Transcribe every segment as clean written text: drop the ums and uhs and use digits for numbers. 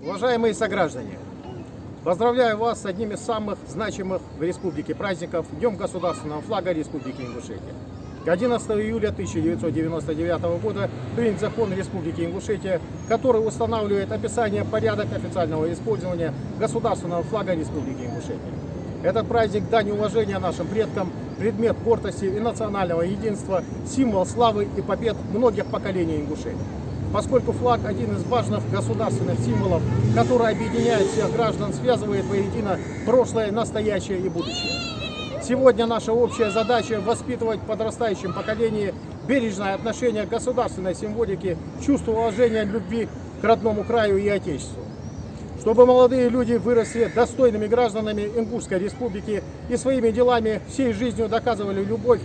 Уважаемые сограждане, поздравляю вас с одним из самых значимых в республике праздников – Днем государственного флага Республики Ингушетия. 11 июля 1999 года принят закон Республики Ингушетия, который устанавливает описание, порядок официального использования государственного флага Республики Ингушетия. Этот праздник – дань уважения нашим предкам, предмет гордости и национального единства, символ славы и побед многих поколений Ингушетии. Поскольку флаг – один из важных государственных символов, который объединяет всех граждан, связывает воедино прошлое, настоящее и будущее. Сегодня наша общая задача – воспитывать в подрастающем поколении бережное отношение к государственной символике, чувство уважения, любви к родному краю и отечеству. Чтобы молодые люди выросли достойными гражданами Ингушской республики и своими делами всей жизнью доказывали любовь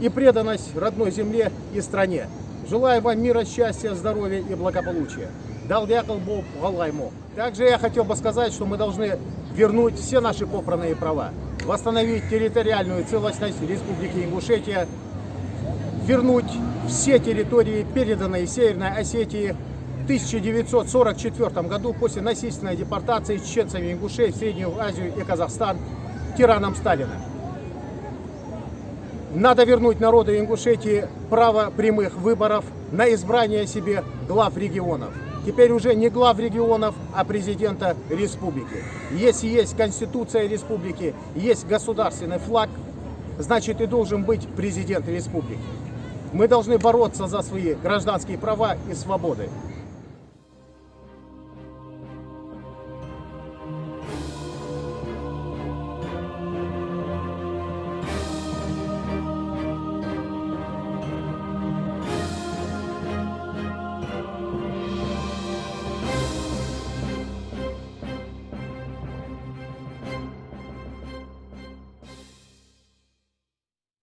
и преданность родной земле и стране. Желаю вам мира, счастья, здоровья и благополучия. Далдякал Бог, Галаймо. Также я хотел бы сказать, что мы должны вернуть все наши попранные права, восстановить территориальную целостность Республики Ингушетия, вернуть все территории, переданные Северной Осетии в 1944 году после насильственной депортации чеченцами ингушей в Среднюю Азию и Казахстан тираном Сталина. Надо вернуть народу Ингушетии право прямых выборов на избрание себе глав регионов. Теперь уже не глав регионов, а президента республики. Если есть Конституция республики, есть государственный флаг, значит и должен быть президент республики. Мы должны бороться за свои гражданские права и свободы.